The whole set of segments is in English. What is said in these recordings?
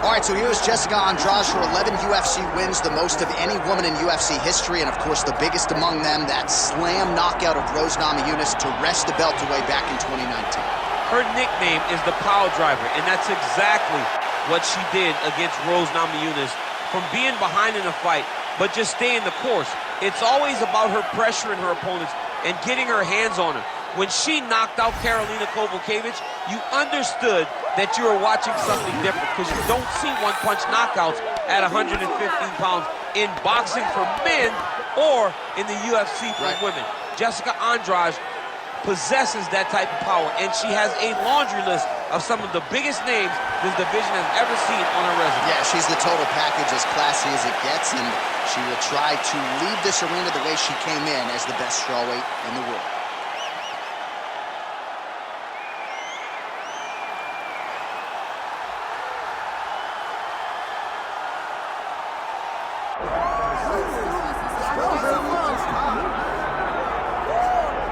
All right, so here's Jessica Andrade. Her 11 UFC wins, the most of any woman in UFC history, and of course the biggest among them, that slam knockout of Rose Namajunas to wrest the belt away back in 2019. Her nickname is the Power Driver, and that's exactly what she did against Rose Namajunas. From being behind in a fight, but just staying the course. It's always about her pressuring her opponents and getting her hands on her. When she knocked out Karolina Kowalkiewicz, you understood that you were watching something different, because you don't see one-punch knockouts at 115 pounds in boxing for men or in the UFC for women. Jessica Andrade possesses that type of power, and she has a laundry list of some of the biggest names this division has ever seen on her resume. Yeah, she's the total package, as classy as it gets, and she will try to leave this arena the way she came in, as the best strawweight in the world.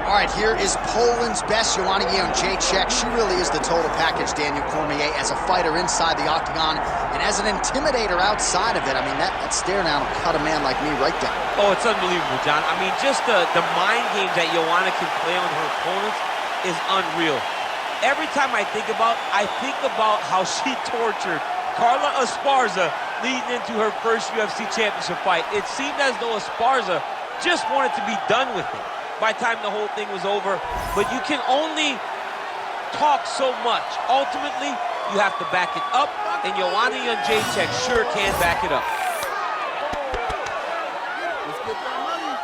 All right, here is Poland's best, Joanna Jedrzejczyk. She really is the total package, Daniel Cormier, as a fighter inside the octagon and as an intimidator outside of it. I mean, that stare down will cut a man like me right down. Oh, it's unbelievable, John. I mean, just the mind games that Joanna can play on her opponents is unreal. Every time I think about how she tortured Carla Esparza leading into her first UFC championship fight. It seemed as though Esparza just wanted to be done with it by the time the whole thing was over. But you can only talk so much. Ultimately, you have to back it up, and Joanna Jedrzejczyk sure can back it up. Let's get that money.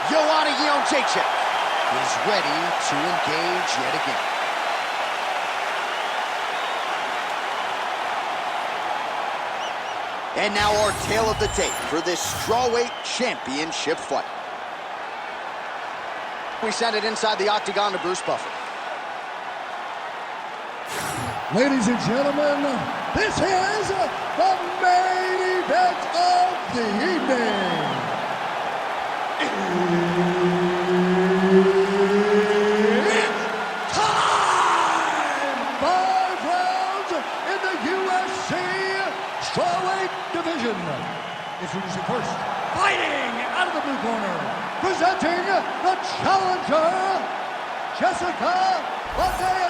Joanna Jedrzejczyk is ready to engage yet again. And now our tale of the tape for this strawweight championship fight. We send it inside the octagon to Bruce Buffer. Ladies and gentlemen, this is the main event of the evening. Introducing first, fighting out of the blue corner, presenting the challenger, Jessica Andrade.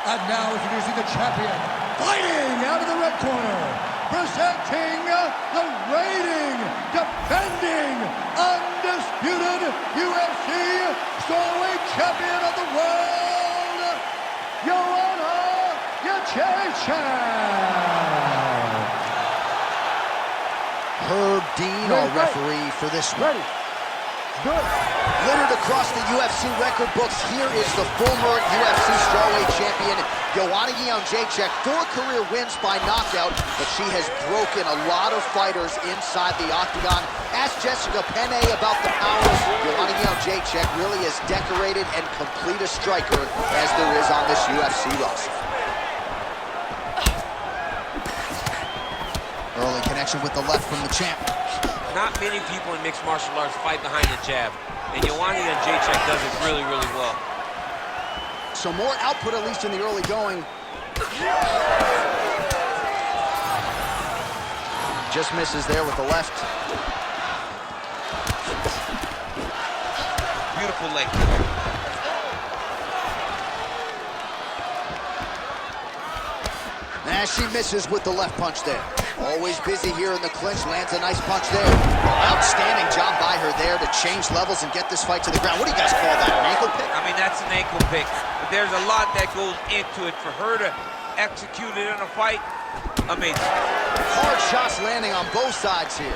And now introducing the champion, fighting out of the red corner, presenting the reigning, defending, undisputed UFC strawweight champion of the world, Joanna Jedrzejczyk. Herb Dean, our referee for this one. Ready. Good. Littered across the UFC record books, here is the former UFC strawweight champion, Joanna Jedrzejczyk. 4 career wins by knockout, but she has broken a lot of fighters inside the octagon. Ask Jessica Penne about the powers. Joanna Jedrzejczyk really as decorated and complete a striker as there is on this UFC roster. Early connection with the left from the champ. Not many people in mixed martial arts fight behind the jab, and Joanna Jedrzejczyk does it really, really well. So more output, at least in the early going. Just misses there with the left. Beautiful leg. As she misses with the left punch there. Always busy here in the clinch, lands a nice punch there. Outstanding job by her there to change levels and get this fight to the ground. What do you guys call that, an ankle pick? I mean, that's an ankle pick. But there's a lot that goes into it. For her to execute it in a fight, amazing. Hard shots landing on both sides here.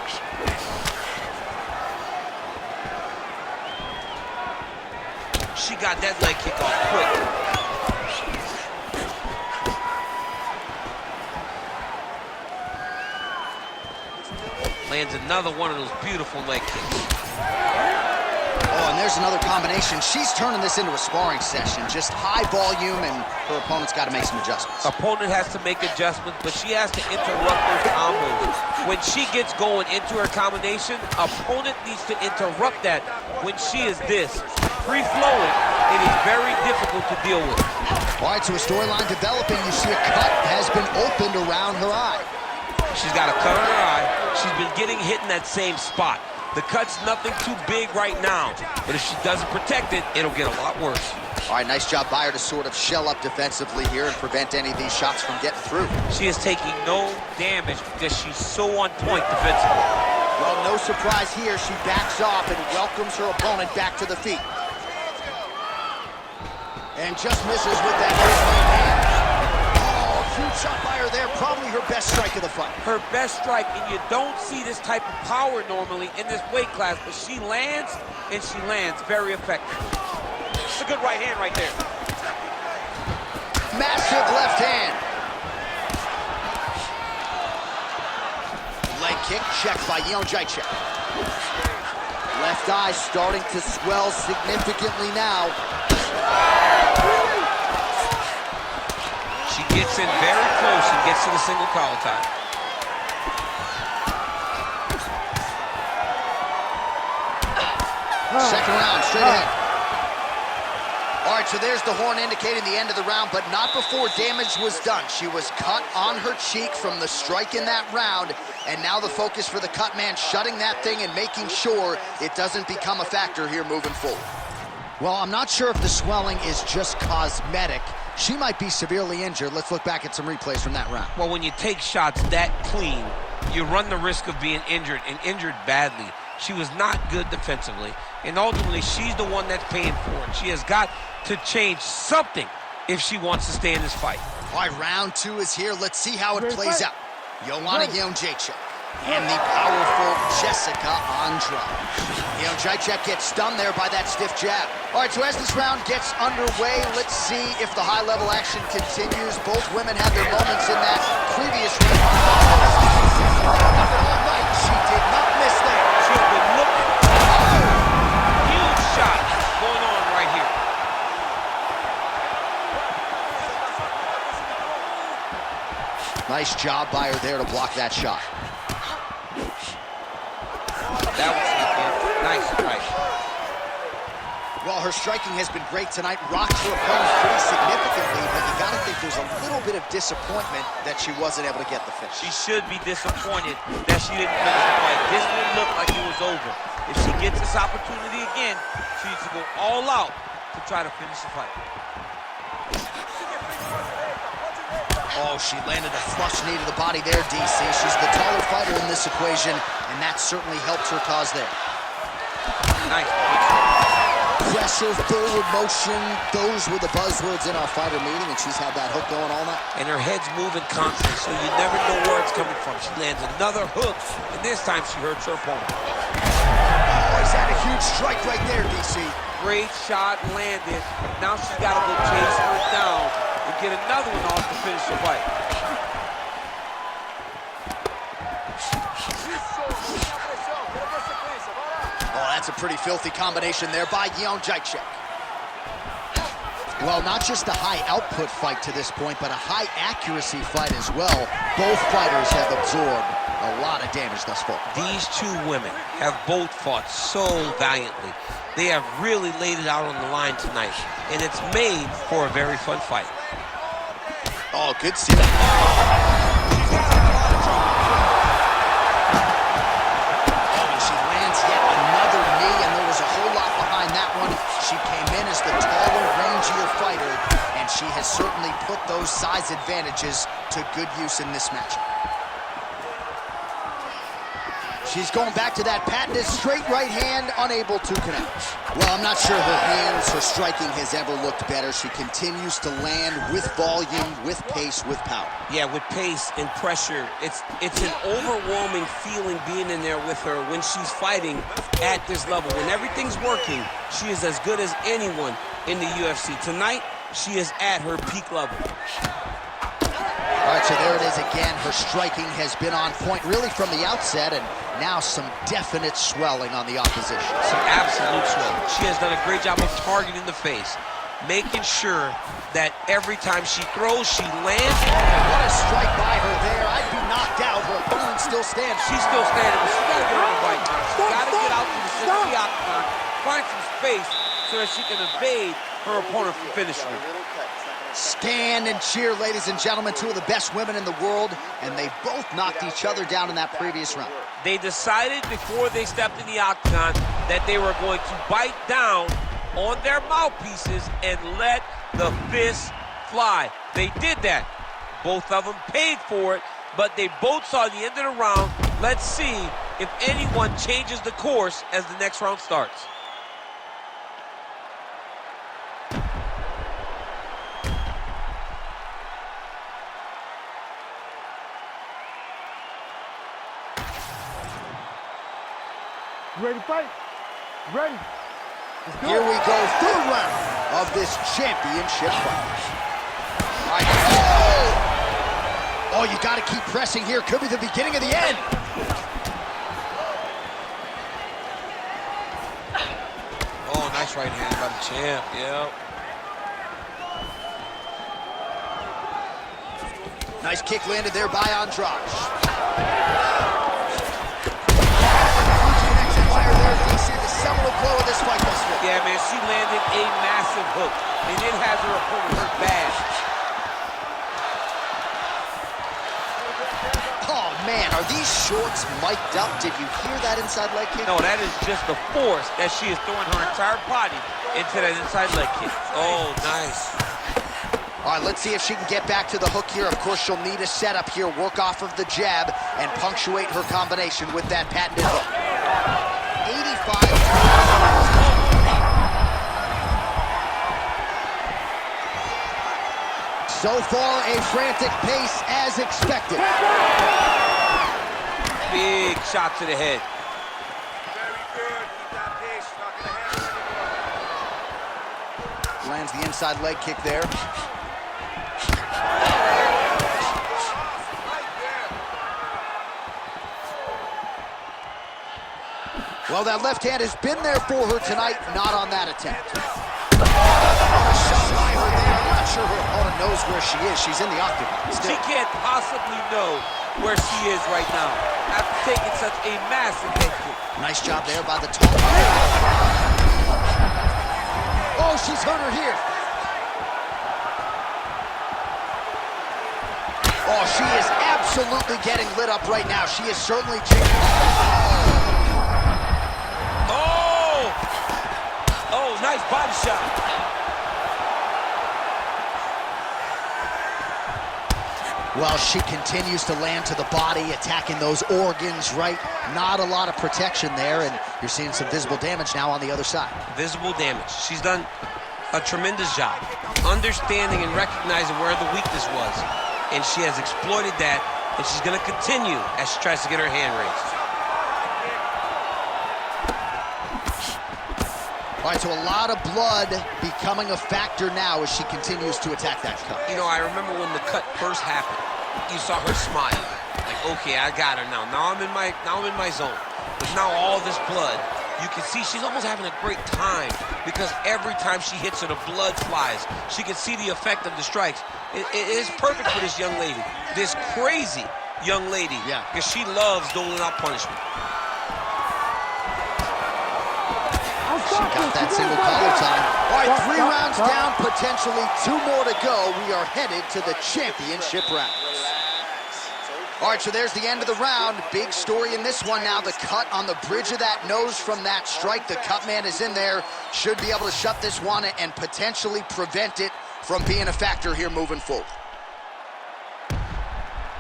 She got that leg kick off quick. Lands another one of those beautiful leg kicks. Oh, And there's another combination. She's turning this into a sparring session. Just high volume, and her opponent's got to make some adjustments. Opponent has to make adjustments, but she has to interrupt those combos. When she gets going into her combination, opponent needs to interrupt that. When she is this free-flowing, it is very difficult to deal with. All right, so a storyline developing. You see a cut has been opened around her eye. She's got a cut on her eye. She's been getting hit in that same spot. The cut's nothing too big right now, but if she doesn't protect it, it'll get a lot worse. All right, nice job by her to sort of shell up defensively here and prevent any of these shots from getting through. She is taking no damage because she's so on point defensively. Well, no surprise here. She backs off and welcomes her opponent back to the feet. And just misses with that right hand. Huge shot by her there, probably her best strike of the fight. Her best strike, and you don't see this type of power normally in this weight class, but she lands, and she lands very effective. It's a good right hand right there. Massive left hand. Leg kick checked by Jedrzejczyk. Left eye starting to swell significantly now. She gets in very close and gets to the single collar tie. Second round, straight ahead. All right, so there's the horn indicating the end of the round, but not before damage was done. She was cut on her cheek from the strike in that round, and now the focus for the cut man shutting that thing and making sure it doesn't become a factor here moving forward. Well, I'm not sure if the swelling is just cosmetic. She might be severely injured. Let's look back at some replays from that round. Well, when you take shots that clean, you run the risk of being injured, and injured badly. She was not good defensively, and ultimately, she's the one that's paying for it. She has got to change something if she wants to stay in this fight. All right, round two is here. Let's see how it plays out. Joanna Jedrzejczyk and the powerful Jessica Andrade. Jedrzejczyk gets stunned there by that stiff jab. All right, so as this round gets underway, let's see if the high-level action continues. Both women had their moments in that previous round. All right, she did not miss there. She's been looking. Huge shot going on right here. Nice job by her there to block that shot. That was nice strike. Well, her striking has been great tonight. Rocked her opponent pretty significantly, but you gotta think there's a little bit of disappointment that she wasn't able to get the finish. She should be disappointed that she didn't finish the fight. This one looked like it was over. If she gets this opportunity again, she needs to go all out to try to finish the fight. Oh, she landed a flush knee to the body there, DC. She's the taller fighter in this equation, and that certainly helped her cause there. Nice. Pressure, forward motion, those were the buzzwords in our fighter meeting, and she's had that hook going all night. And her head's moving constantly, so you never know where it's coming from. She lands another hook, and this time she hurts her opponent. Oh, he's had a huge strike right there, DC. Great shot landed. Now she's got to go chase her down and get another one off to finish the fight. Oh, that's a pretty filthy combination there by Jedrzejczyk. Well, not just a high-output fight to this point, but a high-accuracy fight as well. Both fighters have absorbed a lot of damage thus far. These two women have both fought so valiantly. They have really laid it out on the line tonight, and it's made for a very fun fight. Oh, good see that. She lands yet another knee, and there was a whole lot behind that one. She came in as the taller, rangier fighter, and she has certainly put those size advantages to good use in this matchup. She's going back to that patented straight right hand, unable to connect. Well, I'm not sure her hands, her striking has ever looked better. She continues to land with volume, with pace, with power. Yeah, with pace and pressure. It's an overwhelming feeling being in there with her when she's fighting at this level. When everything's working, she is as good as anyone in the UFC. Tonight, she is at her peak level. All right, so there it is again. Her striking has been on point really from the outset, and now some definite swelling on the opposition. Some absolute swelling. She has done a great job of targeting the face, making sure that every time she throws, she lands. What a strike by her there. I'd be knocked out. Her opponent still stands. She's still standing, but she's got to get on the right. She's got to get out to the center of the octagon, find some space so that she can evade her opponent from finishing her. Stand and cheer, ladies and gentlemen, two of the best women in the world, and they both knocked each other down in that previous round. They decided before they stepped in the octagon that they were going to bite down on their mouthpieces and let the fists fly. They did that. Both of them paid for it, but they both saw the end of the round. Let's see if anyone changes the course as the next round starts. Ready to fight? Ready? Here we go, third round of this championship fight. All right. Oh, you got to keep pressing here. Could be the beginning of the end. Oh, nice right hand by the champ, yeah. Nice kick landed there by Andrade. Seminal blow of this fight thus far. Yeah, man, she landed a massive hook, and it has her opponent hurt bad. Oh, man, are these shorts mic'd up? Did you hear that inside leg kick? No, that is just the force that she is throwing her entire body into that inside leg kick. Oh, nice. All right, let's see if she can get back to the hook here. Of course, she'll need a setup here, work off of the jab, and punctuate her combination with that patented hook. 85. So far, a frantic pace as expected. Big shot to the head. Very good. Keep that pace. Not gonna happen anymore. Lands the inside leg kick there. Well, that left hand has been there for her tonight, not on that attempt. What a shot by her there. I'm not sure her opponent knows where she is. She's in the octagon. She can't possibly know where she is right now after taking such a massive head kick. Nice job there by the tall. Oh, she's hurt her here. Oh, she is absolutely getting lit up right now. She is certainly Oh, nice body shot. Well, she continues to land to the body, attacking those organs, right? Not a lot of protection there, and you're seeing some visible damage now on the other side. Visible damage. She's done a tremendous job understanding and recognizing where the weakness was, and she has exploited that, and she's going to continue as she tries to get her hand raised. All right, so a lot of blood becoming a factor now as she continues to attack that cut. You know, I remember when the cut first happened, you saw her smile. Like, okay, I got her now. Now I'm in my zone. But now all this blood, you can see she's almost having a great time because every time she hits her, the blood flies. She can see the effect of the strikes. It is perfect for this young lady, this crazy young lady. Yeah. Because she loves doling out punishment. She got that single collar time. All right, 3 rounds down, potentially 2 more to go. We are headed to the championship rounds. All right, so there's the end of the round. Big story in this one now. The cut on the bridge of that nose from that strike. The cut man is in there. Should be able to shut this one and potentially prevent it from being a factor here moving forward.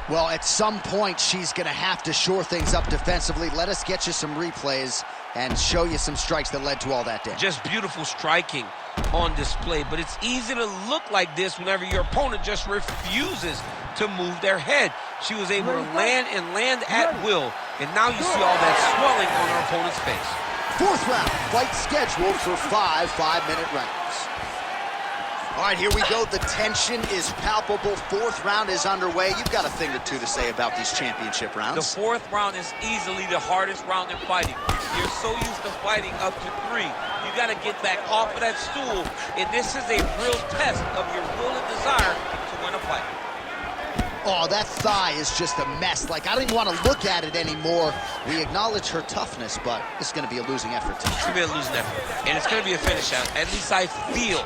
Well, at some point, she's going to have to shore things up defensively. Let us get you some replays and show you some strikes that led to all that damage. Just beautiful striking on display, but it's easy to look like this whenever your opponent just refuses to move their head. She was able to land at will, and now you see all that swelling on her opponent's face. 4th round, fight scheduled for 5 5-minute rounds. All right, here we go. The tension is palpable. Fourth round is underway. You've got a thing or two to say about these championship rounds. The fourth round is easily the hardest round in fighting. You're so used to fighting up to 3. You got to get back off of that stool, and this is a real test of your will and desire to win a fight. Oh, that thigh is just a mess. Like, I don't even want to look at it anymore. We acknowledge her toughness, but it's going to be a losing effort. It's going to be a losing effort, and it's going to be a finish out. At least I feel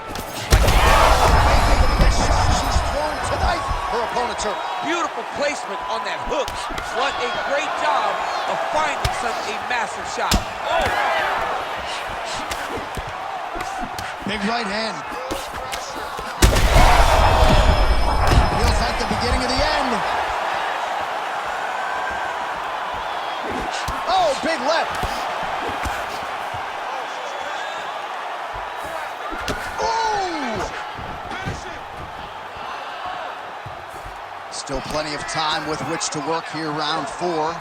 She's thrown tonight. Her opponent's hurt. beautiful placement on that hook. What a great job of finding such a massive shot. Oh! Big right hand. Feels like the beginning of the end. Oh, big left. Still plenty of time with which to work here, round 4.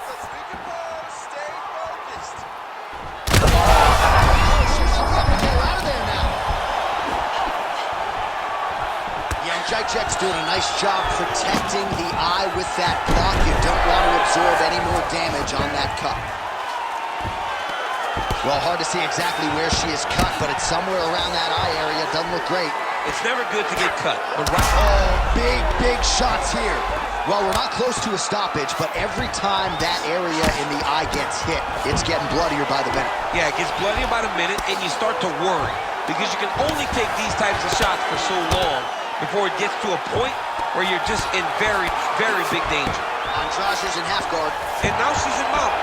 Jedrzejczyk's doing a nice job protecting the eye with that block. You don't want to absorb any more damage on that cut. Well, hard to see exactly where she is cut, but it's somewhere around that eye area. Doesn't look great. It's never good to get cut. But oh, big shots here. Well, we're not close to a stoppage, but every time that area in the eye gets hit, it's getting bloodier by the minute. Yeah, it gets bloodier by the minute, and you start to worry, because you can only take these types of shots for so long before it gets to a point where you're just in very, very big danger. Andrade is in half guard. And now she's in mount.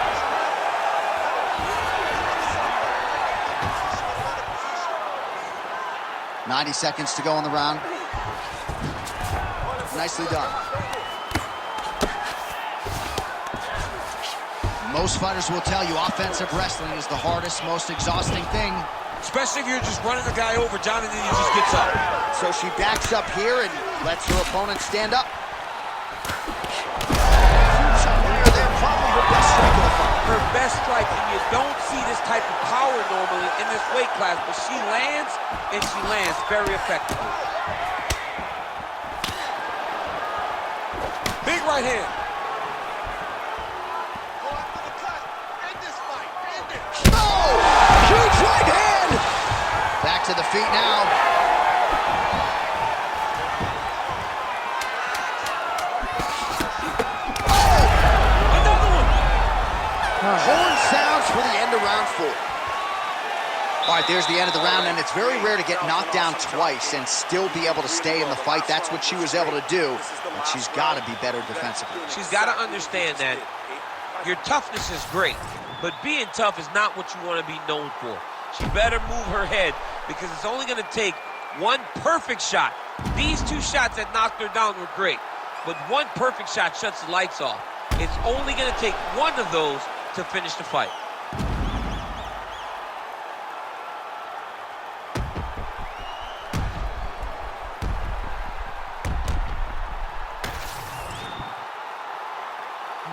90 seconds to go in the round. Nicely done. Most fighters will tell you offensive wrestling is the hardest, most exhausting thing. Especially if you're just running the guy over, Jonathan, he just gets up. So she backs up here and lets her opponent stand up. Probably her best strike of the fight. Her best strike, and you don't see this type of power normally in this weight class, but she lands, and she lands very effectively. Big right hand. Oh! Huge right hand! Back to the feet now. Horn sounds for the end of round 4. All right, there's the end of the round, and it's very rare to get knocked down twice and still be able to stay in the fight. That's what she was able to do, but she's got to be better defensively. She's got to understand that your toughness is great, but being tough is not what you want to be known for. She better move her head, because it's only going to take one perfect shot. These 2 shots that knocked her down were great, but one perfect shot shuts the lights off. It's only going to take one of those to finish the fight.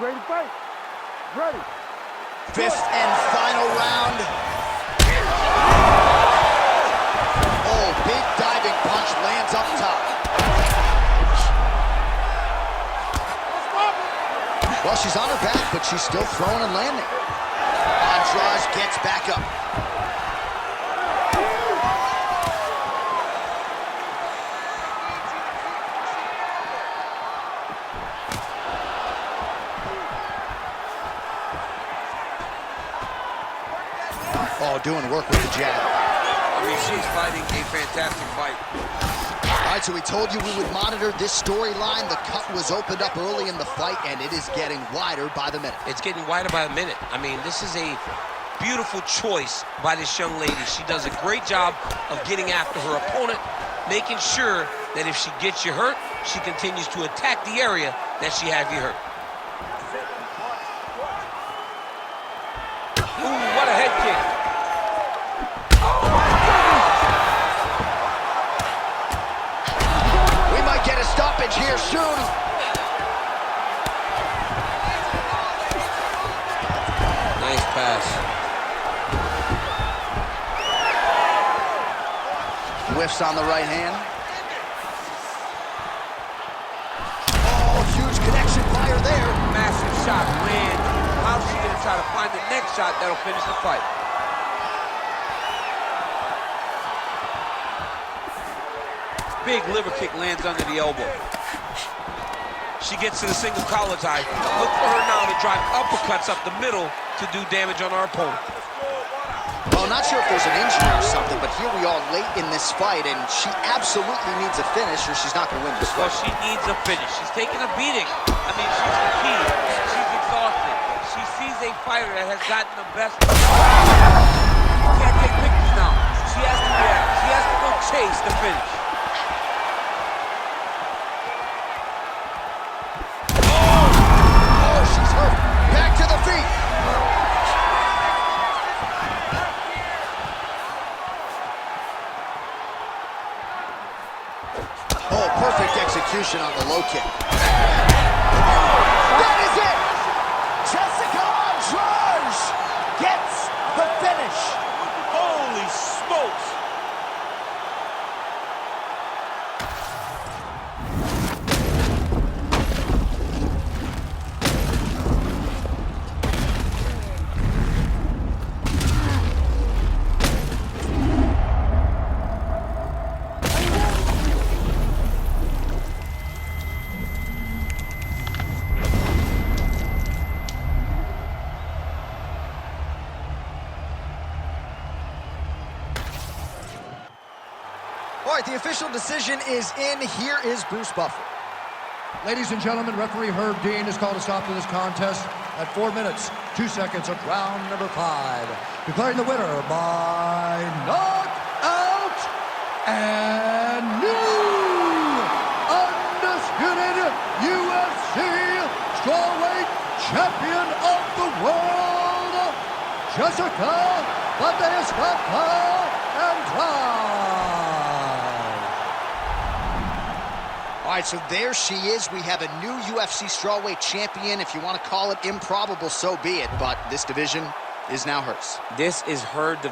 Ready to fight? Ready. 5th and final round. Oh, big diving punch lands up top. Well, she's on her back, but she's still throwing and landing. Andrade gets back up. Oh, doing work with the jab. I mean, she's fighting a fantastic fight. All right, so we told you we would monitor this storyline. The cut was opened up early in the fight, and it is getting wider by the minute. It's getting wider by the minute. I mean, this is a beautiful choice by this young lady. She does a great job of getting after her opponent, making sure that if she gets you hurt, she continues to attack the area that she has you hurt. Ooh, what a head kick. We might get a stoppage here soon. Nice pass. Whiffs on the right hand. try to find the next shot that'll finish the fight. Big liver kick lands under the elbow. She gets to the single collar tie. Look for her now to drive uppercuts up the middle to do damage on our opponent. Well, I'm not sure if there's an injury or something, but here we are late in this fight, and she absolutely needs a finish or she's not going to win this fight. Well, she needs a finish. She's taking a beating. I mean, she's fatigued. She's exhausted. She sees a fighter that has gotten the best. She can't take pictures now. She has to react. She has to go chase the finish. Oh, she's hurt. Back to the feet. Oh, perfect execution on the low kick. That is it! Jessica Andrade gets the finish. Holy smokes! All right, the official decision is in. Here is Bruce Buffer. Ladies and gentlemen, referee Herb Dean has called a stop to this contest at 4 minutes, 2 seconds of round number 5. Declaring the winner by knockout and new undisputed UFC strawweight champion of the world, Jessica Andrade. All right, so there she is. We have a new UFC strawweight champion. If you want to call it improbable, so be it. But this division is now hers. This is her division.